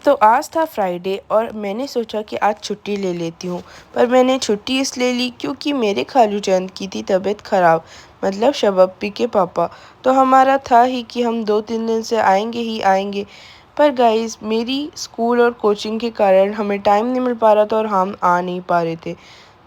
तो आज था फ्राइडे और मैंने सोचा कि आज छुट्टी ले लेती हूँ। पर मैंने छुट्टी इसलिए ली क्योंकि मेरे खालू जान की थी तबीयत ख़राब, मतलब शबप्पी के पापा। तो हमारा था ही कि हम 2-3 दिन से आएंगे ही आएंगे। पर गाइस मेरी स्कूल और कोचिंग के कारण हमें टाइम नहीं मिल पा रहा था और हम आ नहीं पा रहे थे।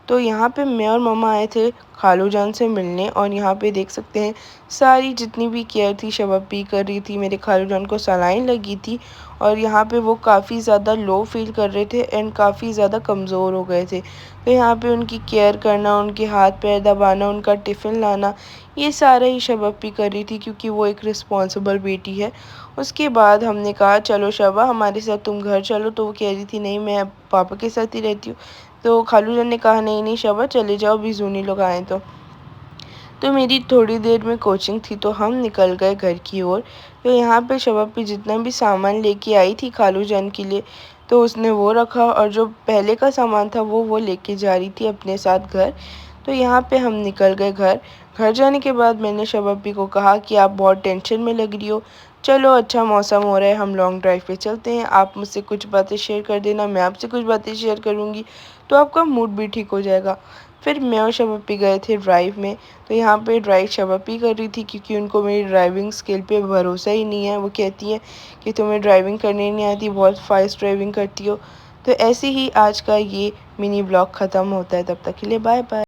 तो यहाँ पे मैं और मम्मा आए थे खालू जान से मिलने, और यहाँ पे देख सकते हैं सारी जितनी भी केयर थी शबप्पी कर रही थी। मेरे खालू जान को सलाइन लगी थी और यहाँ पे वो काफ़ी ज़्यादा लो फील कर रहे थे एंड काफ़ी ज़्यादा कमज़ोर हो गए थे। तो यहाँ पे उनकी केयर करना, उनके हाथ पैर दबाना, उनका टिफ़िन लाना, ये सारा ही शबप्पी कर रही थी क्योंकि वो एक रिस्पॉन्सिबल बेटी है। उसके बाद हमने कहा चलो शबा हमारे साथ तुम घर चलो, तो वो कह रही थी नहीं मैं पापा के साथ ही रहती हूँ। तो खालू जान ने कहा नहीं नहीं शबा चले जाओ, अभी जूनी लोग आए तो मेरी थोड़ी देर में कोचिंग थी तो हम निकल गए घर की ओर। तो यहाँ पे शबप्पी जितना भी सामान लेके आई थी खालू जान के लिए, तो उसने वो रखा, और जो पहले का सामान था वो लेके जा रही थी अपने साथ घर। तो यहाँ पे हम निकल गए घर। घर जाने के बाद मैंने शबप्पी को कहा कि आप बहुत टेंशन में लग रही हो, चलो अच्छा मौसम हो रहा है, हम लॉन्ग ड्राइव पे चलते हैं, आप मुझसे कुछ बातें शेयर कर देना, मैं आपसे कुछ बातें शेयर करूँगी, तो आपका मूड भी ठीक हो जाएगा। फिर मैं और शबप्पी गए थे ड्राइव में। तो यहाँ पे ड्राइव शबप्पी कर रही थी क्योंकि उनको मेरी ड्राइविंग स्किल पे भरोसा ही नहीं है। वो कहती हैं कि तुम्हें ड्राइविंग करनी नहीं आती, बहुत फास्ट ड्राइविंग करती हो। तो ऐसे ही आज का ये मिनी ब्लॉग ख़त्म होता है। तब तक के लिए बाय बाय।